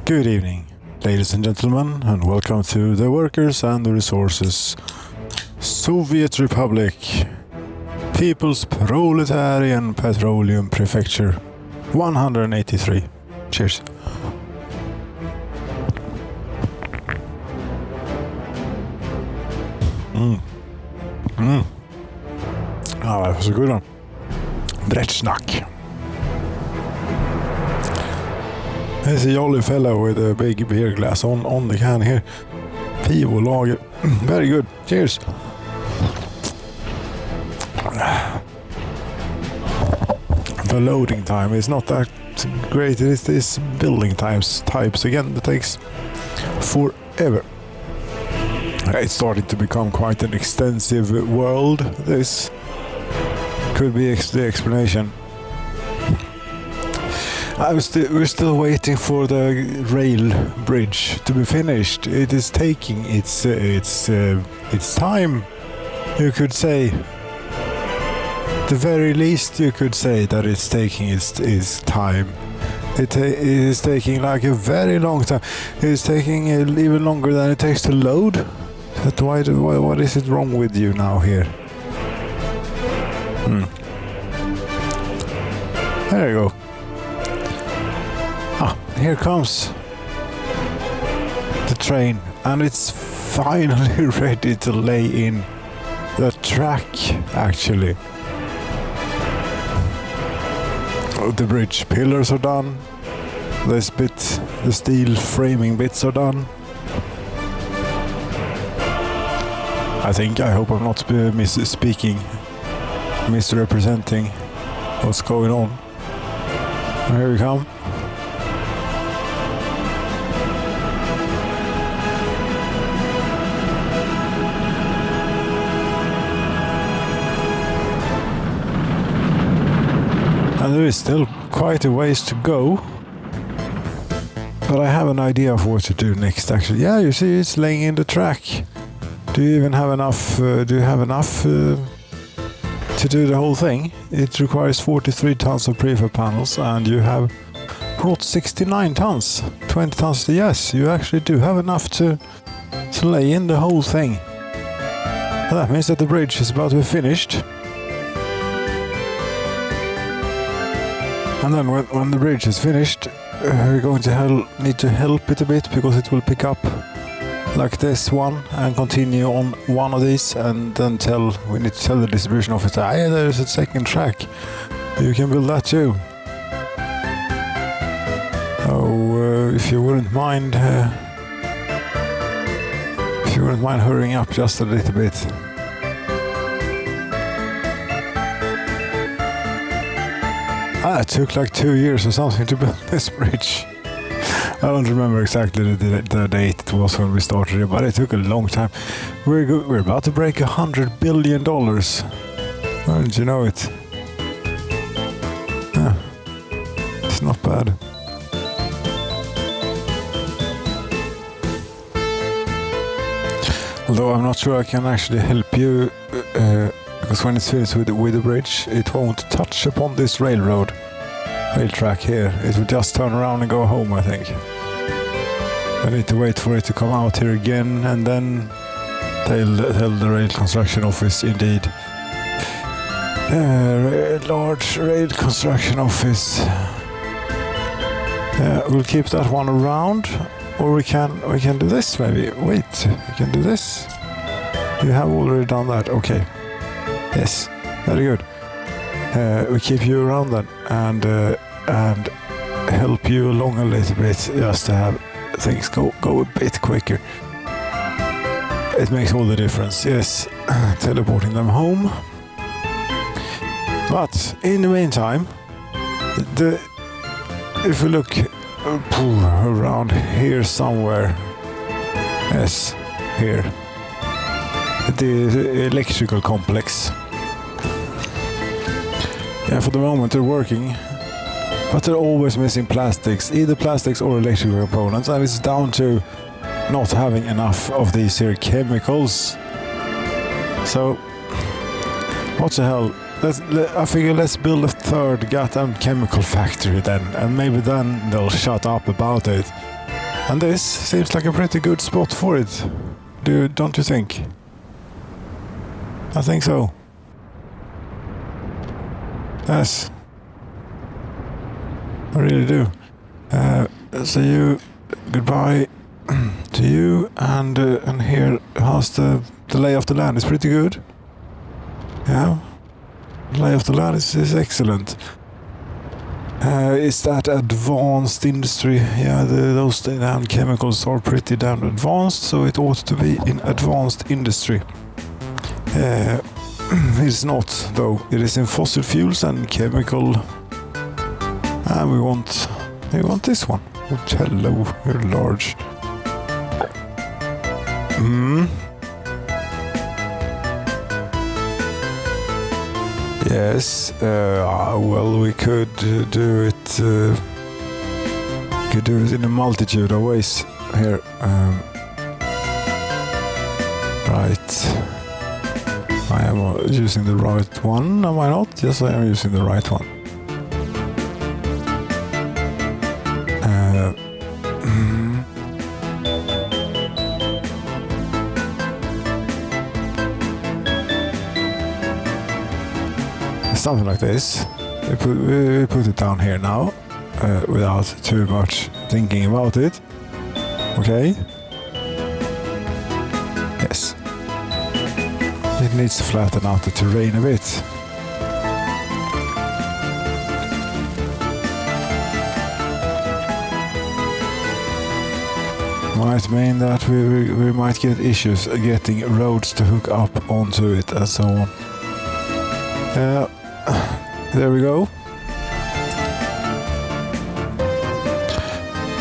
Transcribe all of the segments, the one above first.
Good evening, ladies and gentlemen, and welcome to the Workers and the Resources Soviet Republic People's Proletarian Petroleum Prefecture 183. Cheers. That was a good one. Bretsnack. There's a jolly fellow with a big beer glass on the can here. Pivo lager. Very good. Cheers. The loading time is not that great. It is this building types again that takes forever. It's starting to become quite an extensive world. This could be the explanation. We're still waiting for the rail bridge to be finished. It is taking its time, you could say. The very least you could say that it's taking its time. It is taking like a very long time. It is taking even longer than it takes to load. But what is it wrong with you now here? There you go. Here comes the train, and it's finally ready to lay in the track, actually. The bridge pillars are done. The steel framing bits are done. I hope I'm not misrepresenting what's going on. Here we come. And there is still quite a ways to go, but I have an idea of what to do next. Actually, yeah, you see, it's laying in the track. Do you even have enough? Do you have enough to do the whole thing? It requires 43 tons of prefab panels, and you have brought 69 tons. 20 tons. Yes, you actually do have enough to lay in the whole thing. And that means that the bridge is about to be finished. And then when the bridge is finished, we're going to need to help it a bit, because it will pick up like this one and continue on one of these, and then we need to tell the distribution officer, hey, there's a second track. You can build that too. Oh, if you wouldn't mind hurrying up just a little bit. It took like 2 years or something to build this bridge. I don't remember exactly the date it was when we started it, but it took a long time. We're about to break $100 billion. Why didn't you know it? Yeah, it's not bad. Although I'm not sure I can actually help you, because when it's finished with the bridge, it won't touch upon this rail track here. It will just turn around and go home, I think. I need to wait for it to come out here again, and then tell the rail construction office, indeed. Large rail construction office. We'll keep that one around, or we can do this maybe. Wait, we can do this. You have already done that. Okay. Yes, very good. We keep you around then, and help you along a little bit, just to have things go a bit quicker. It makes all the difference. Yes, teleporting them home. But in the meantime, if we look around here somewhere, yes, here, the electrical complex. Yeah, for the moment they're working, but they're always missing plastics, either plastics or electrical components, and it's down to not having enough of these here chemicals. So, what the hell? I figure let's build a third goddamn chemical factory then, and maybe then they'll shut up about it. And this seems like a pretty good spot for it. Don't you think? I think so. Yes. I really do. So you, goodbye to you, and here, how's the lay of the land? It's pretty good. Yeah, the lay of the land is excellent. Is that advanced industry? Yeah, those damn chemicals are pretty damn advanced, so it ought to be in advanced industry. It's not, though. It is in fossil fuels and chemical. And we want this one. Oh, hello, you're large. Yes. Well, we could do it. Could do it in a multitude of ways here. Right. I am using the right one. Am I not? Yes, I am using the right one. Something like this. We put it down here now, without too much thinking about it. Okay. Yes. It needs to flatten out the terrain a bit. Might mean that we might get issues getting roads to hook up onto it and so on. There we go.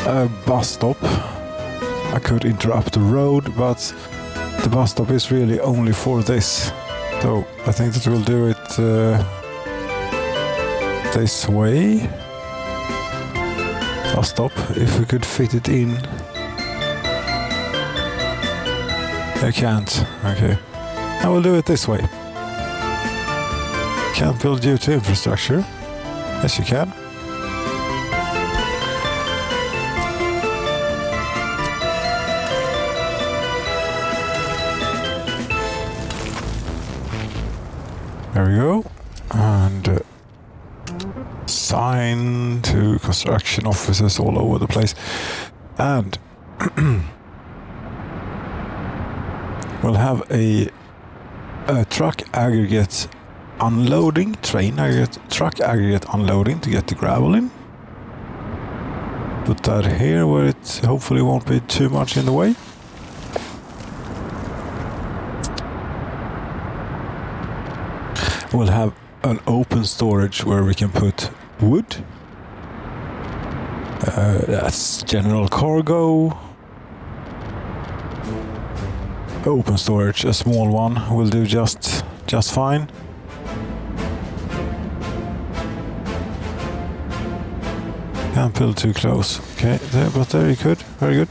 A bus stop. I could interrupt the road, but the bus stop is really only for this. So I think that we'll do it this way. Bus stop, if we could fit it in. I can't. Okay. I will do it this way. Can't build due to infrastructure. Yes, you can. There we go. And sign to construction offices all over the place. And we'll have a truck aggregate unloading, truck aggregate unloading to get the gravel in. Put that here where it hopefully won't be too much in the way. We'll have an open storage where we can put wood. That's general cargo. Open storage, a small one, will do just fine. Can't build too close. Okay, but there you could. Very good.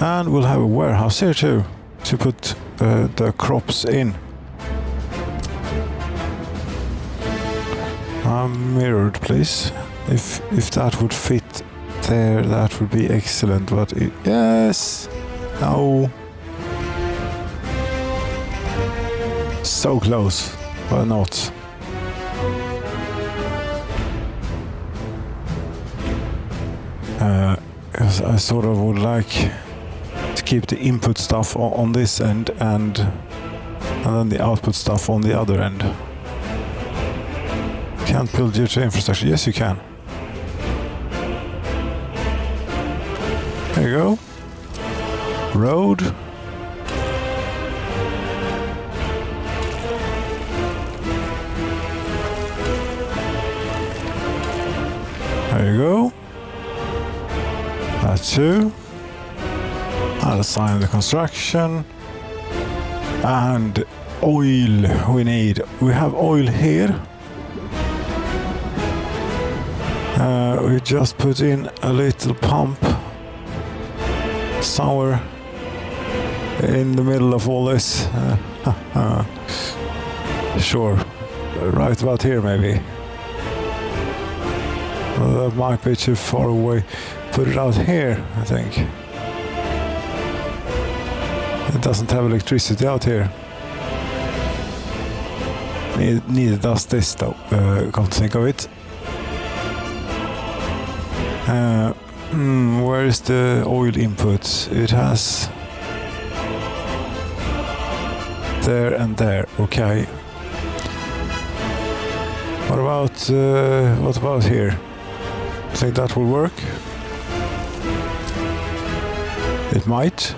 And we'll have a warehouse here too, to put the crops in. Mirrored, please. If that would fit there, that would be excellent. But yes, no. So close, but not. I sort of would like to keep the input stuff on this end and then the output stuff on the other end. Can't build due to infrastructure. Yes, you can. There you go. Road. There you go. That too. I'll assign the construction. And oil we need. We have oil here. We just put in a little pump somewhere in the middle of all this. Sure, right about here maybe. Well, that might be too far away. Put it out here, I think. It doesn't have electricity out here. Neither does this though, come to think of it. Where is the oil input? It has there and there. Okay. What about here? Think that will work? It might.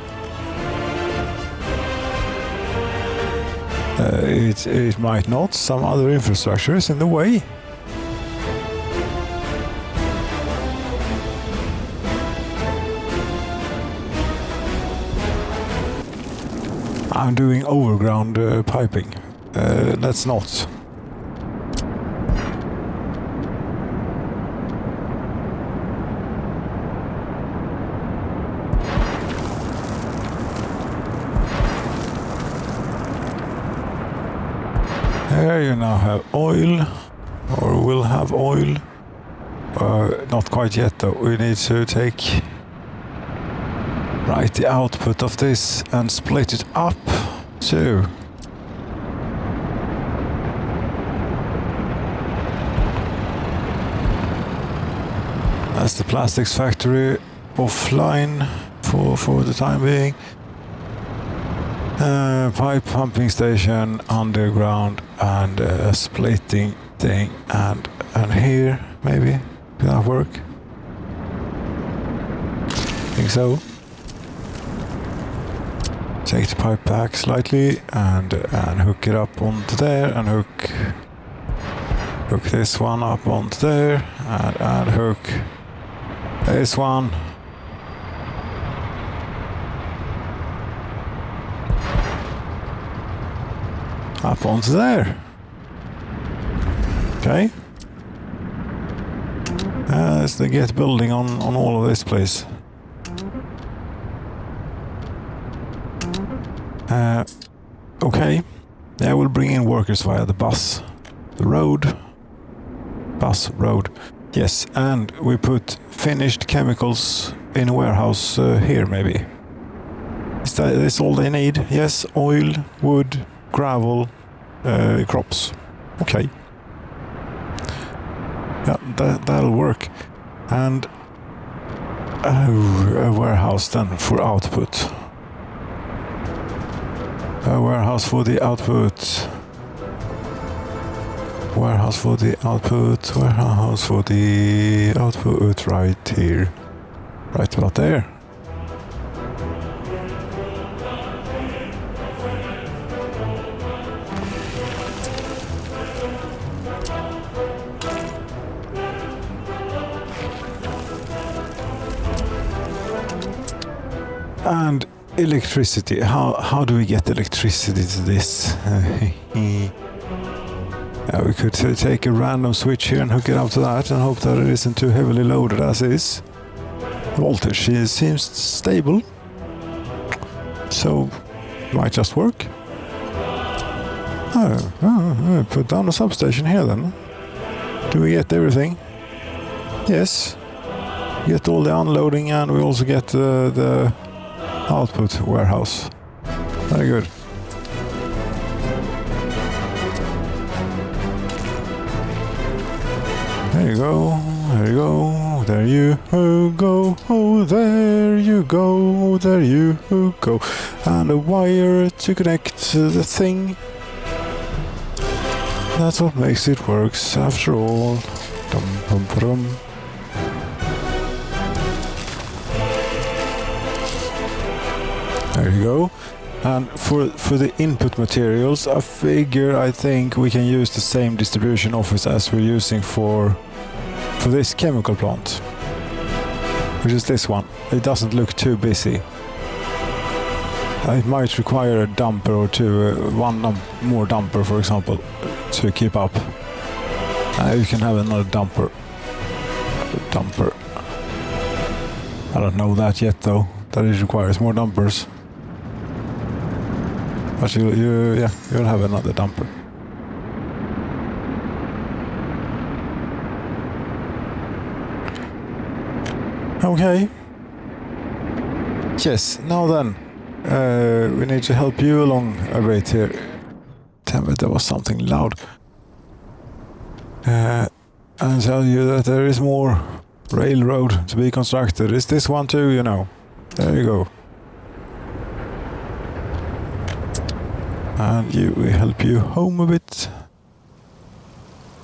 It might not. Some other infrastructure is in the way. I'm doing overground piping. Let's not. Here you now have oil, or will have oil. Not quite yet though. We need to take the output of this and split it up too. That's the plastics factory offline for the time being. Pipe pumping station underground and a splitting thing and here maybe. Can that work? Think so. Take the pipe back slightly and hook it up onto there and hook this one up onto there and hook this one. Up onto there. Okay. Let's get building on all of this place. Okay. Yeah, we'll bring in workers via the bus. The road. Bus, road. Yes, and we put finished chemicals in a warehouse here maybe. Is this all they need? Yes, oil, wood, gravel, crops. Okay. Yeah, that'll work. And a warehouse then for output. A warehouse for the output. Warehouse for the output. Warehouse for the output right here. Right about there. And electricity. How do we get electricity to this? Yeah, we could take a random switch here and hook it up to that and hope that it isn't too heavily loaded as is. Voltage seems stable, so might just work. Put down a substation here then. Do we get everything? Yes. Get all the unloading and we also get the output warehouse. Very good. There you go, there you go, there you go, oh there you go, there you go. And a wire to connect the thing. That's what makes it works after all. Dum dum dum. There you go. And for the input materials, I think we can use the same distribution office as we're using for this chemical plant, which is this one. It doesn't look too busy. It might require a dumper or two, one more dumper, for example, to keep up. You can have another dumper. I don't know that yet, though. That it requires more dumpers. But you'll have another dumper. Okay. Yes, now then, We need to help you along a bit here. Damn it, there was something loud. And tell you that there is more railroad to be constructed. Is this one too, you know? There you go. And we help you home a bit.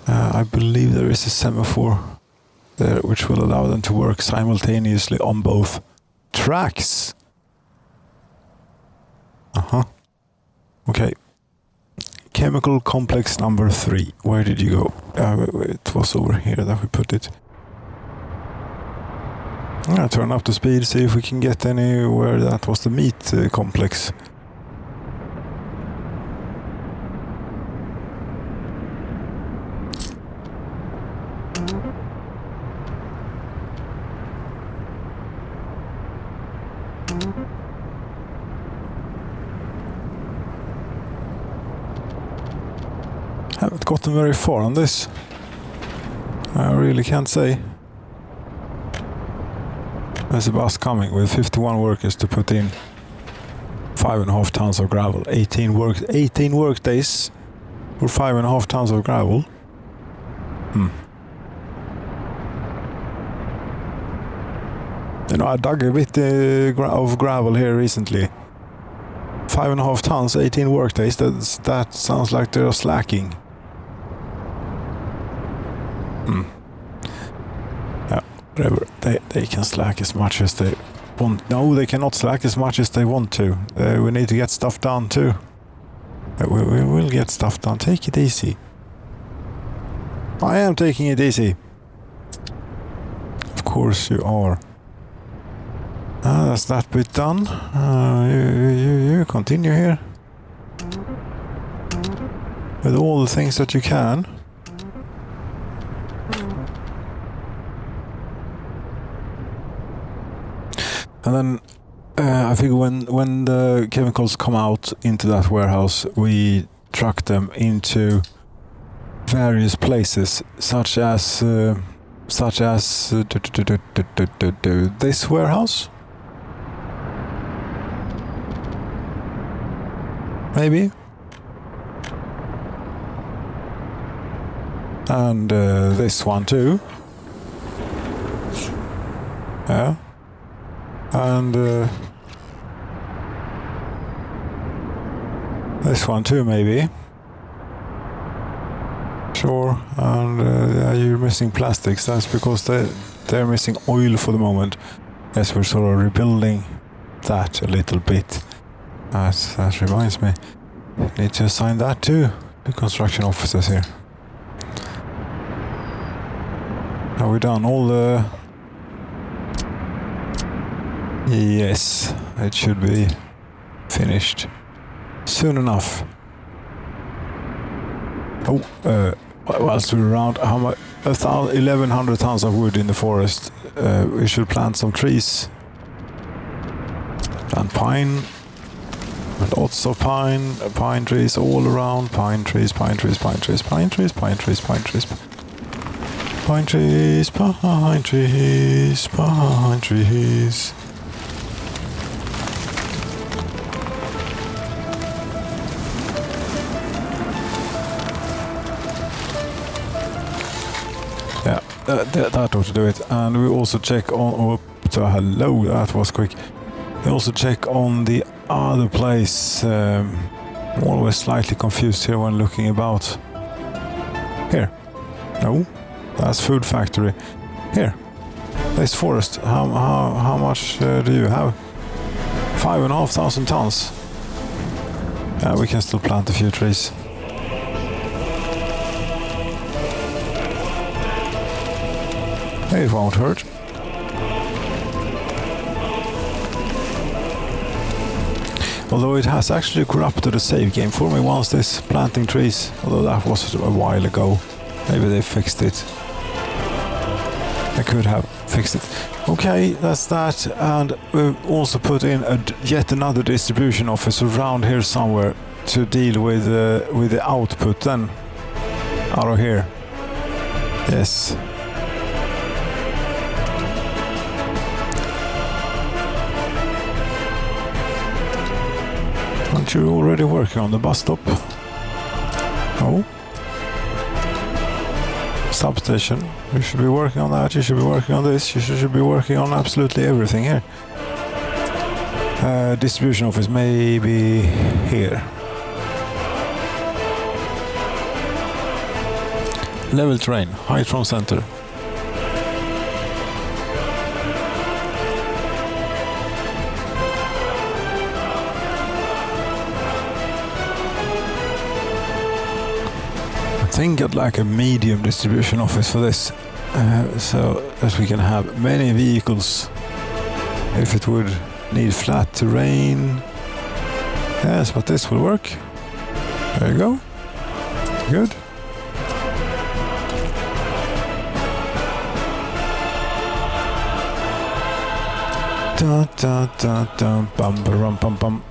I believe there is a semaphore there which will allow them to work simultaneously on both tracks. Okay. Chemical complex number 3. Where did you go? It was over here that we put it. Turn up the speed, see if we can get anywhere. That was the meat complex. Haven't gotten very far on this. I really can't say. There's a bus coming with 51 workers to put in 5.5 tons of gravel. 18 work days for 5.5 tons of gravel. You know, I dug a bit of gravel here recently. 5.5 tons, 18 work days. That sounds like they're slacking. Yeah, whatever. They can slack as much as they want. No, they cannot slack as much as they want to. We need to get stuff done too. We will get stuff done. Take it easy. I am taking it easy. Of course you are. That's that bit done. You continue here. With all the things that you can. And then I figure when the chemicals come out into that warehouse, we truck them into various places, such as this warehouse, maybe, and this one too. Yeah. And this one too, maybe. Sure. And yeah, you're missing plastics. That's because they're missing oil for the moment. Yes, we're sort of rebuilding that a little bit. That reminds me. Need to assign that to the construction officers here. Have we done all the... Yes, it should be finished soon enough. Whilst we're around, how much? 1,100 tons of wood in the forest. We should plant some trees. Plant pine. Lots of pine trees all around. Pine trees, pine trees, pine trees, pine trees, pine trees, pine trees. Pine trees, pine trees, pine trees. That ought to do it. And we also check on... hello, that was quick. We also check on the other place. I'm always slightly confused here when looking about. Here. No, that's food factory. Here. This forest. How much do you have? 5,500 tons. Yeah, we can still plant a few trees. It won't hurt. Although it has actually corrupted the save game for me once, this planting trees. Although that was a while ago. Maybe they fixed it. They could have fixed it. Okay, that's that. And we've also put in yet another distribution office around here somewhere to deal with the output then. Out of here. Yes. Aren't you already working on the bus stop? Oh. Substation. You should be working on that, you should be working on this, you should be working on absolutely everything here. Distribution office maybe here. Level terrain, height from center. I think I'd like a medium distribution office for this, so that we can have many vehicles. If it would need flat terrain, yes, but this will work. There you go. Good. Da da da da bum bum bum bum.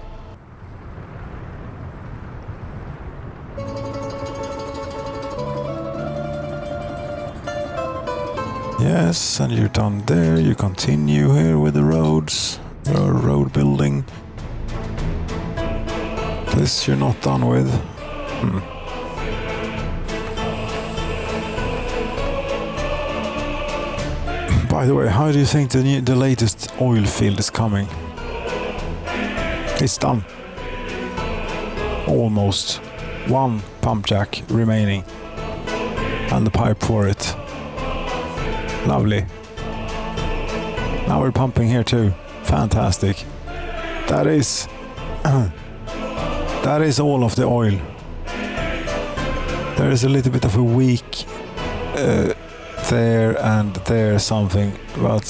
Yes, and you're done there. You continue here with the roads, your road building. This you're not done with. By the way, how do you think the latest oil field is coming? It's done. Almost. One pump jack remaining. And the pipe for it. Lovely. Now we're pumping here too. Fantastic. That is that is all of the oil. There is a little bit of a weak there and there something, but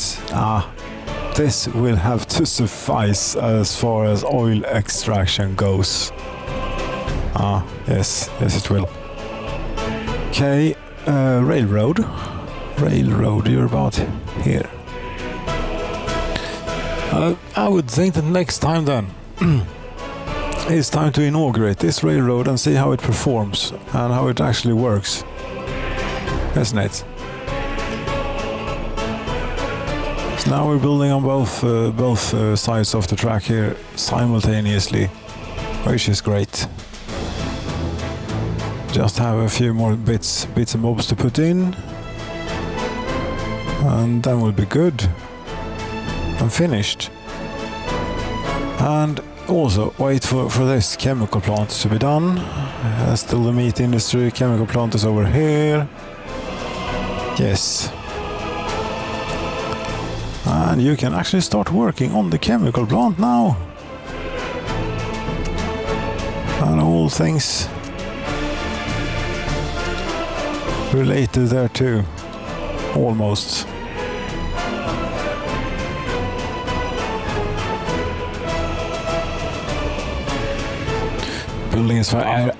this will have to suffice as far as oil extraction goes. Yes, it will. Okay, railroad. Railroad, you're about here. I would think that next time then it's time to inaugurate this railroad and see how it performs and how it actually works. Isn't it? So now we're building on both sides of the track here simultaneously, which is great. Just have a few more bits and bobs to put in. And then we'll be good and finished. And also wait for this chemical plant to be done. Still the meat industry, chemical plant is over here. Yes. And you can actually start working on the chemical plant now. And all things related there too. Almost. Building is fine.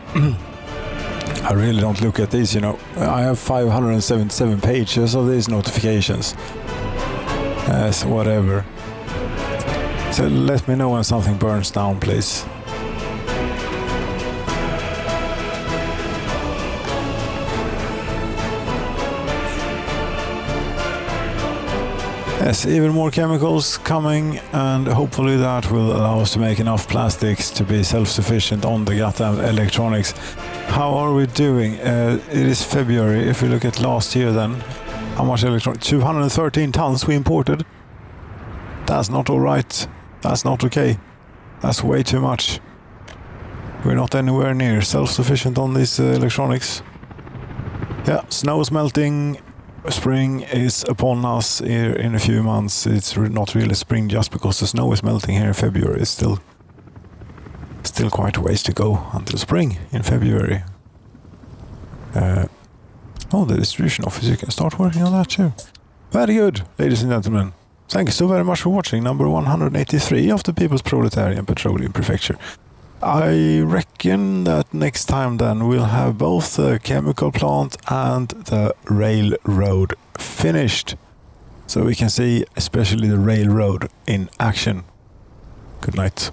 I really don't look at these, you know. I have 577 pages of these notifications. Yes, whatever. So let me know when something burns down, please. Yes, even more chemicals coming, and hopefully that will allow us to make enough plastics to be self-sufficient on the goddamn electronics. How are we doing? It is February. If we look at last year then, how much electronics? 213 tons we imported. That's not alright. That's not okay. That's way too much. We're not anywhere near self-sufficient on these electronics. Yeah, snow's melting. Spring is upon us here in a few months. It's not really spring just because the snow is melting here in February. It's still quite a ways to go until spring in February. The distribution office, you can start working on that too. Very good, ladies and gentlemen. Thank you so very much for watching number 183 of the People's Proletarian Petroleum Prefecture. I reckon that next time then we'll have both the chemical plant and the railroad finished. So we can see especially the railroad in action. Good night.